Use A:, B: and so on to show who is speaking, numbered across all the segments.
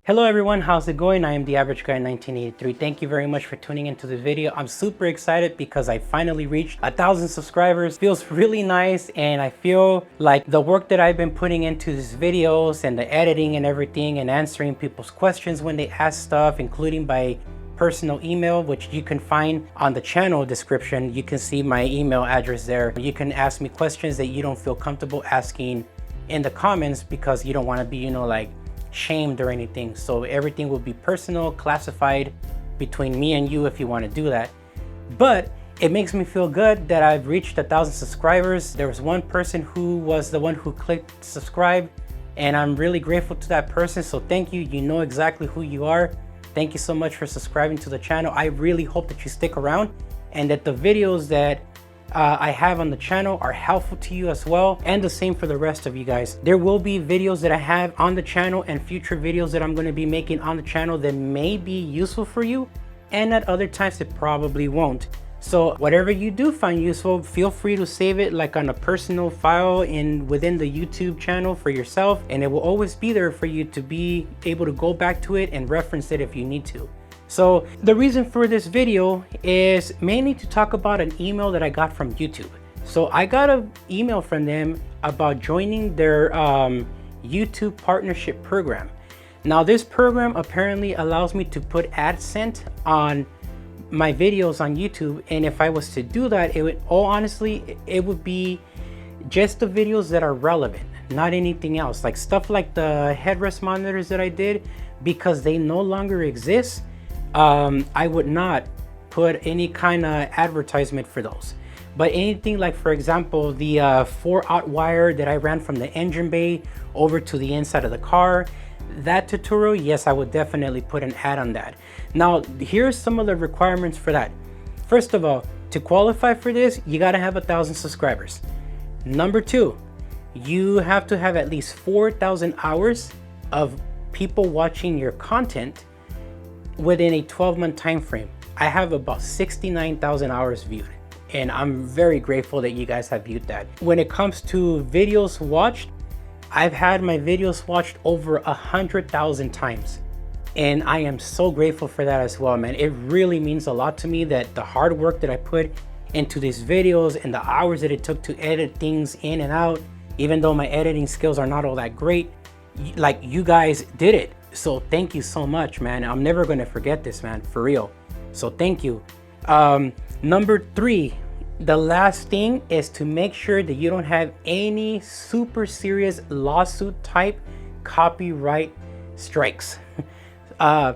A: Hello everyone, how's it going? I am the Average Guy 1983. Thank you very much for tuning into this video. I'm super excited because I finally reached 1,000 subscribers. Feels really nice, and I feel like the work that I've been putting into these videos and the editing and everything and answering people's questions when they ask stuff, including by personal email, which you can find on the channel description. You can see my email address there. You can ask me questions that you don't feel comfortable asking in the comments because you don't want to be, like shamed or anything. So everything will be personal, classified between me and you if you want to do that. But it makes me feel good that I've reached 1,000 subscribers. There was one person who was the one who clicked subscribe, and I'm really grateful to that person. So thank you. You know exactly who you are. Thank you so much for subscribing to the channel. I really hope that you stick around and that the videos that I have on the channel are helpful to you as well, and the same for the rest of you guys. There will be videos that I have on the channel and future videos that I'm going to be making on the channel that may be useful for you, and at other times it probably won't. So whatever you do find useful, feel free to save it like on a personal file within the YouTube channel for yourself, and it will always be there for you to be able to go back to it and reference it if you need to. So the reason for this video is mainly to talk about an email that I got from YouTube. So I got an email from them about joining their YouTube partnership program. Now this program apparently allows me to put AdSense on my videos on YouTube, and if I was to do that, it would, honestly, it would be just the videos that are relevant, not anything else. Like stuff like the headrest monitors that I did, because they no longer exist, I would not put any kind of advertisement for those. But anything like, for example, the 4-aught wire that I ran from the engine bay over to the inside of the car, that tutorial, yes, I would definitely put an ad on that. Now, here's some of the requirements for that. First of all, to qualify for this, you got to have 1,000 subscribers. Number two, you have to have at least 4,000 hours of people watching your content within a 12-month time frame. I have about 69,000 hours viewed, and I'm very grateful that you guys have viewed that. When it comes to videos watched, I've had my videos watched over 100,000 times, and I am so grateful for that as well, man. It really means a lot to me that the hard work that I put into these videos and the hours that it took to edit things in and out, even though my editing skills are not all that great, like, you guys did it. So thank you so much, man. I'm never going to forget this, man, for real. So thank you. Number three, the last thing is to make sure that you don't have any super serious lawsuit type copyright strikes. I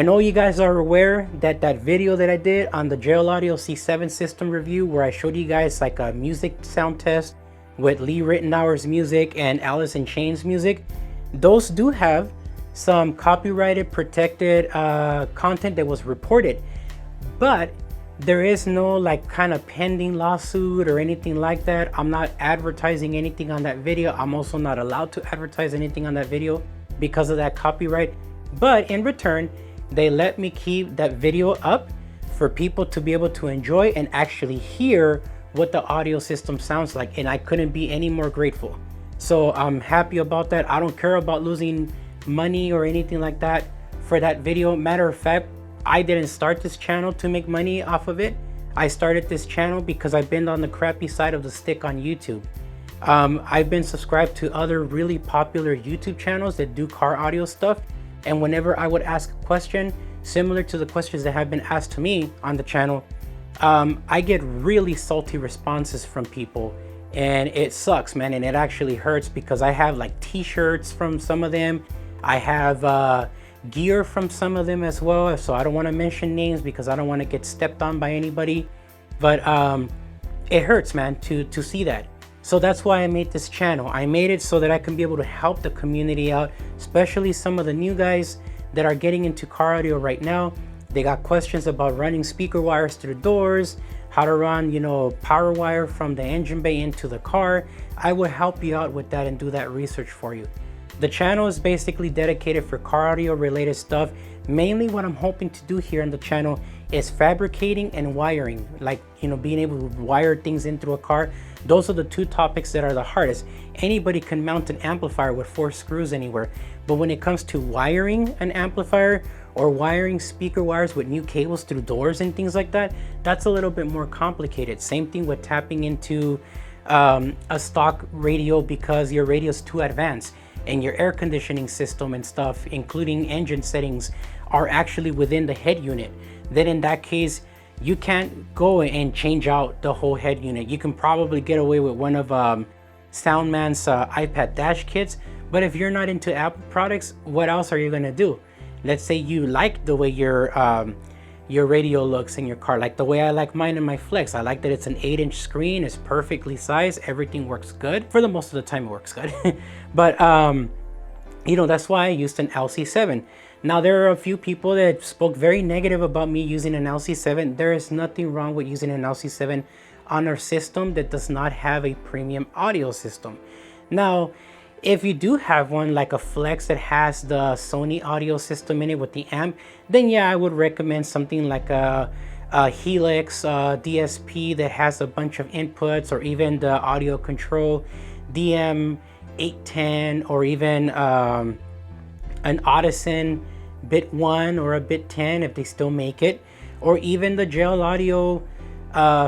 A: know you guys are aware that that video that I did on the JL Audio C7 system review, where I showed you guys like a music sound test with Lee Ritenour's music and Alice in Chains music, those do have some copyrighted protected content that was reported, but there is no like kind of pending lawsuit or anything like that. I'm not advertising anything on that video. I'm also not allowed to advertise anything on that video because of that copyright, but in return they let me keep that video up for people to be able to enjoy and actually hear what the audio system sounds like, and I couldn't be any more grateful. So I'm happy about that. I don't care about losing money or anything like that for that video. Matter of fact, I didn't start this channel to make money off of it. I started this channel because I've been on the crappy side of the stick on YouTube. I've been subscribed to other really popular YouTube channels that do car audio stuff, and whenever I would ask a question similar to the questions that have been asked to me on the channel, I get really salty responses from people, and it sucks, man, and it actually hurts because I have like t-shirts from some of them. I have gear from some of them as well, so I don't want to mention names because I don't want to get stepped on by anybody, but it hurts, man, to see that. So that's why I made this channel. I made it so that I can be able to help the community out, especially some of the new guys that are getting into car audio right now. They got questions about running speaker wires through doors, how to run, power wire from the engine bay into the car. I will help you out with that and do that research for you. The channel is basically dedicated for car audio related stuff. Mainly what I'm hoping to do here on the channel is fabricating and wiring, like, being able to wire things in through a car. Those are the two topics that are the hardest. Anybody can mount an amplifier with 4 screws anywhere, but when it comes to wiring an amplifier or wiring speaker wires with new cables through doors and things like that, that's a little bit more complicated. Same thing with tapping into a stock radio because your radio is too advanced and your air conditioning system and stuff, including engine settings, are actually within the head unit. Then in that case, you can't go and change out the whole head unit. You can probably get away with one of Soundman's iPad dash kits, but if you're not into Apple products, what else are you gonna do? Let's say you like the way your radio looks in your car, like the way I like mine in my Flex. I like that it's an 8-inch screen, it's perfectly sized, everything works good. For the most of the time it works good. But you know, that's why I used an LC7. Now there are a few people that spoke very negative about me using an LC7. There is nothing wrong with using an LC7 on our system that does not have a premium audio system. Now, if you do have one like a Flex that has the Sony audio system in it with the amp, then yeah, I would recommend something like a Helix DSP that has a bunch of inputs, or even the audio control DM810, or even an Audison Bit 1 or a Bit 10 if they still make it, or even the Gel Audio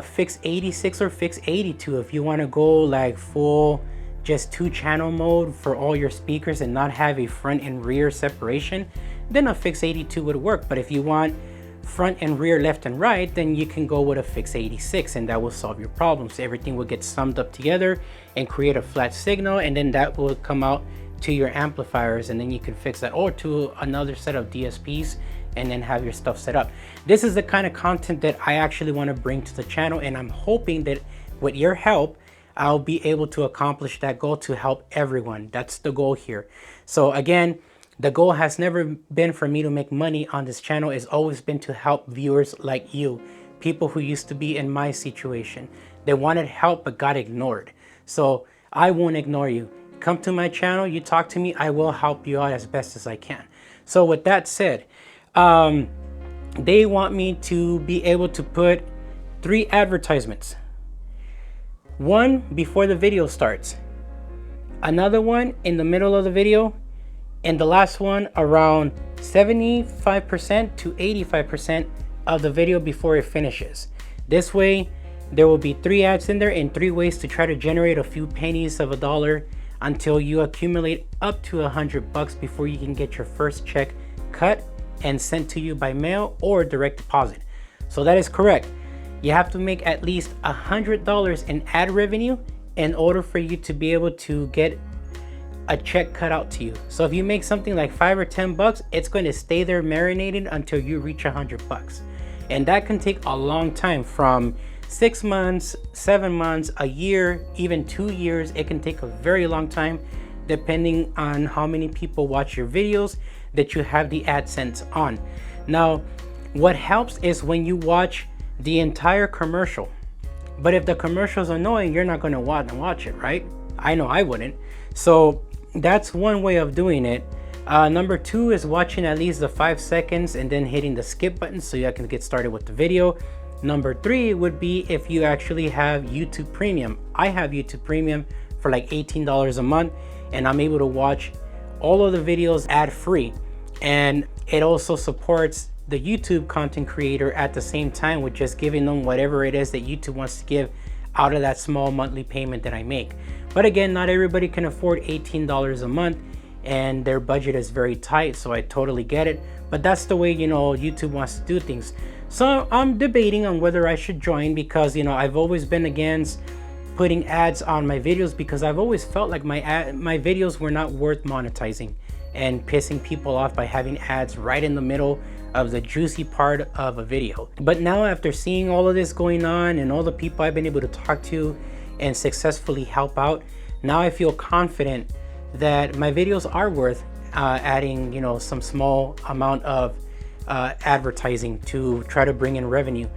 A: Fix 86 or Fix 82 if you want to go like full just 2-channel mode for all your speakers and not have a front and rear separation, then a Fix 82 would work. But if you want front and rear, left and right, then you can go with a Fix 86 and that will solve your problems. Everything will get summed up together and create a flat signal, and then that will come out to your amplifiers, and then you can fix that, or to another set of DSPs, and then have your stuff set up. This is the kind of content that I actually want to bring to the channel, and I'm hoping that with your help I'll be able to accomplish that goal, to help everyone. That's the goal here. So again, the goal has never been for me to make money on this channel. It's always been to help viewers like you, people who used to be in my situation. They wanted help but got ignored. So I won't ignore you. Come to my channel, you talk to me, I will help you out as best as I can. So with that said, they want me to be able to put 3 advertisements. One before the video starts, another one in the middle of the video, and the last one around 75% to 85% of the video before it finishes. This way, there will be 3 ads in there, and 3 ways to try to generate a few pennies of a dollar until you accumulate up to $100 before you can get your first check cut and sent to you by mail or direct deposit. So that is correct. You have to make at least $100 in ad revenue in order for you to be able to get a check cut out to you. So if you make something like $5 or $10, it's going to stay there marinated until you reach $100. And that can take a long time, from 6 months, 7 months, a year, even 2 years. It can take a very long time depending on how many people watch your videos that you have the AdSense on. Now, what helps is when you watch the entire commercial. But if the commercial is annoying, you're not going to want to watch it, right? I know I wouldn't. So that's one way of doing it. Number 2 is watching at least the 5 seconds and then hitting the skip button so you can get started with the video. Number 3 would be if you actually have YouTube Premium. I have YouTube Premium for like $18 a month, and I'm able to watch all of the videos ad-free. And it also supports the YouTube content creator at the same time, with just giving them whatever it is that YouTube wants to give out of that small monthly payment that I make. But again, not everybody can afford $18 a month, and their budget is very tight, so I totally get it. But that's the way, you know, YouTube wants to do things. So I'm debating on whether I should join, because, you know, I've always been against putting ads on my videos, because I've always felt like my videos were not worth monetizing and pissing people off by having ads right in the middle of the juicy part of a video. But now, after seeing all of this going on and all the people I've been able to talk to and successfully help out, now I feel confident that my videos are worth adding, you know, some small amount of advertising to try to bring in revenue.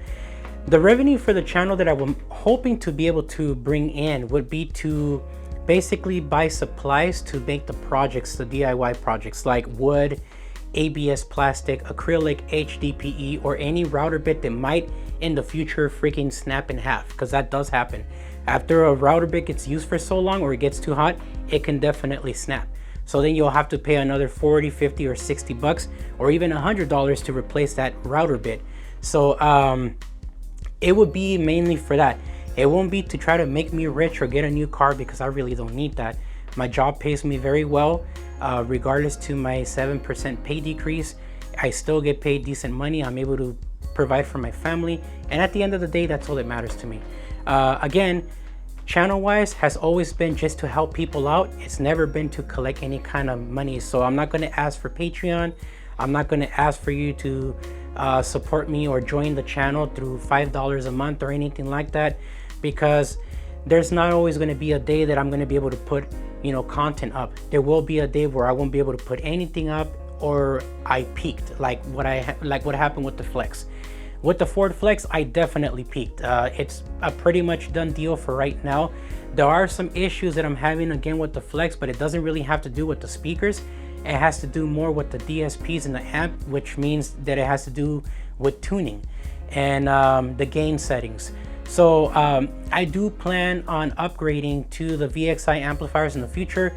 A: The revenue for the channel that I'm hoping to be able to bring in would be to basically buy supplies to make the projects, the DIY projects, like wood ABS plastic, acrylic, HDPE, or any router bit that might in the future freaking snap in half, because that does happen. After a router bit gets used for so long or it gets too hot, it can definitely snap. So then you'll have to pay another 40, 50, or 60 bucks, or even $100 to replace that router bit. So it would be mainly for that. It won't be to try to make me rich or get a new car, because I really don't need that. My job pays me very well. Regardless to my 7% pay decrease, I still get paid decent money. I'm able to provide for my family, and at the end of the day, that's all that matters to me. Again, channel wise has always been just to help people out. It's never been to collect any kind of money. So I'm not going to ask for Patreon. I'm not going to ask for you to support me or join the channel through $5 a month or anything like that, because there's not always going to be a day that I'm going to be able to put, you know, content up. There will be a day where I won't be able to put anything up, or I peaked, like what happened with the Flex. With the Ford Flex, I definitely peaked. It's a pretty much done deal for right now. There are some issues that I'm having again with the Flex, but it doesn't really have to do with the speakers. It has to do more with the DSPs and the amp, which means that it has to do with tuning and the gain settings. So I do plan on upgrading to the VXI amplifiers in the future.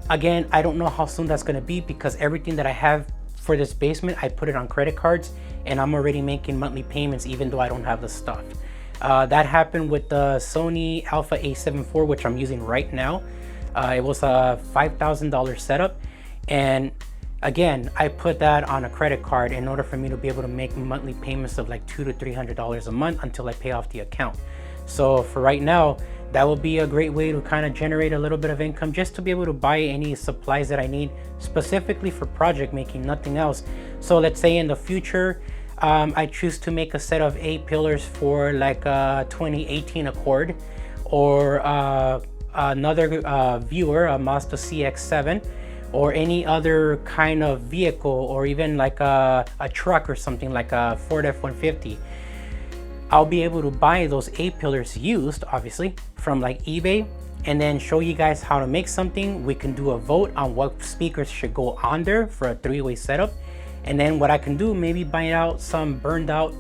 A: Again, I don't know how soon that's going to be, because everything that I have for this basement, I put it on credit cards, and I'm already making monthly payments even though I don't have the stuff. That happened with the Sony Alpha A7 IV, which I'm using right now. It was a $5,000 setup, and again, I put that on a credit card in order for me to be able to make monthly payments of like $200 to $300 a month until I pay off the account. So for right now, that will be a great way to kind of generate a little bit of income, just to be able to buy any supplies that I need specifically for project making, nothing else. So let's say in the future, I choose to make a set of A-pillars for like a 2018 Accord, or another viewer, a Mazda CX-7, or any other kind of vehicle, or even like a truck or something like a Ford F-150. I'll be able to buy those A-pillars used, obviously, from like eBay, and then show you guys how to make something. We can do a vote on what speakers should go on there for a 3-way setup. And then what I can do, maybe buy out some burned out,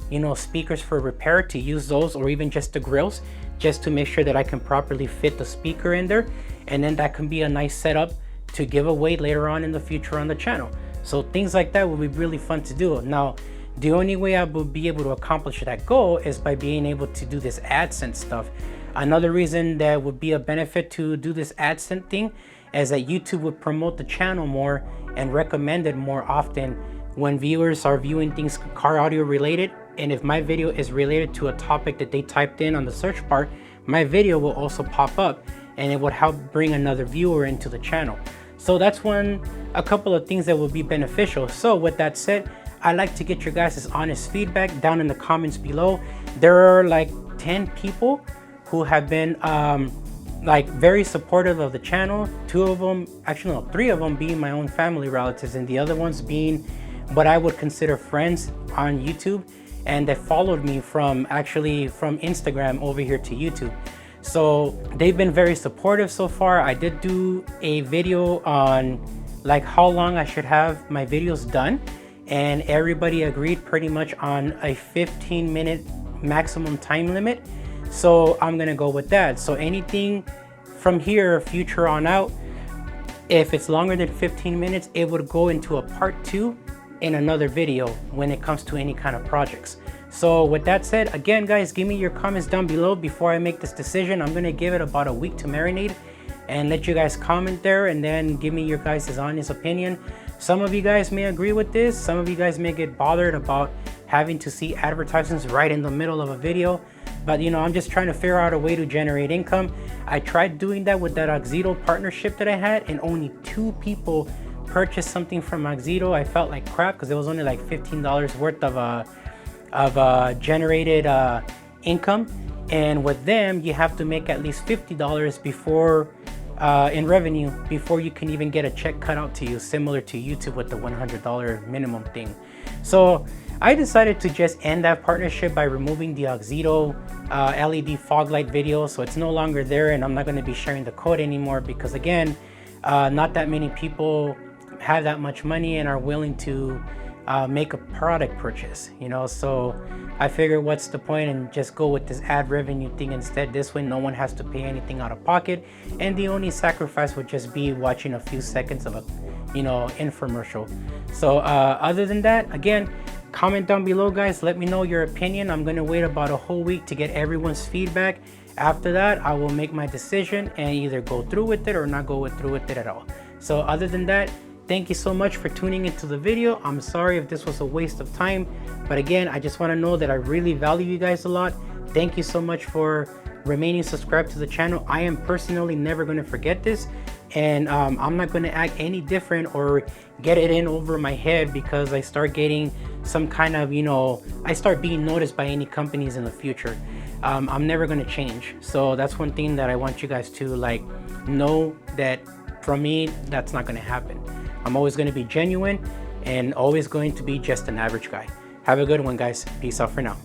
A: you know, speakers for repair to use those, or even just the grills, just to make sure that I can properly fit the speaker in there. And then that can be a nice setup to give away later on in the future on the channel. So things like that will be really fun to do. Now, the only way I will be able to accomplish that goal is by being able to do this AdSense stuff. Another reason that would be a benefit to do this AdSense thing is that YouTube would promote the channel more and recommend it more often when viewers are viewing things car audio related. And if my video is related to a topic that they typed in on the search bar, my video will also pop up, and it would help bring another viewer into the channel. So that's a couple of things that will be beneficial. So with that said, I'd like to get your guys' honest feedback down in the comments below. There are like 10 people who have been like very supportive of the channel. 2 of them, actually no, 3 of them being my own family relatives, and the other ones being what I would consider friends on YouTube, and that followed me from Instagram over here to YouTube. So they've been very supportive so far. I did do a video on like how long I should have my videos done, and everybody agreed pretty much on a 15-minute maximum time limit. So I'm gonna go with that. So anything from here future on out, if it's longer than 15 minutes, it would go into a part 2 in another video when it comes to any kind of projects. So with that said, again guys, give me your comments down below before I make this decision. I'm gonna give it about a week to marinate and let you guys comment there, and then give me your guys' honest opinion. Some of you guys may agree with this, some of you guys may get bothered about having to see advertisements right in the middle of a video, but you know, I'm just trying to figure out a way to generate income. I tried doing that with that Auxito partnership that I had, and only 2 people purchased something from Auxito. I felt like crap because it was only like $15 worth of generated income, and with them you have to make at least $50 before in revenue before you can even get a check cut out to you, similar to YouTube with the $100 minimum thing. So I decided to just end that partnership by removing the Auxito LED fog light video, so it's no longer there, and I'm not going to be sharing the code anymore because again, not that many people have that much money and are willing to make a product purchase, you know. So I figured, what's the point, and just go with this ad revenue thing instead. This way no one has to pay anything out of pocket, and the only sacrifice would just be watching a few seconds of a, you know, infomercial. So other than that, again, comment down below, guys. Let me know your opinion. I'm gonna wait about a whole week to get everyone's feedback. After that, I will make my decision and either go through with it or not go through with it at all. So other than that, thank you so much for tuning into the video. I'm sorry if this was a waste of time, but again, I just want to know that I really value you guys a lot. Thank you so much for remaining subscribed to the channel. I am personally never going to forget this, and I'm not going to act any different or get it in over my head because I start getting some kind of, you know, I start being noticed by any companies in the future. I'm never going to change. So that's one thing that I want you guys to like know, that from me, that's not going to happen. I'm always going to be genuine and always going to be just an average guy. Have a good one, guys. Peace out for now.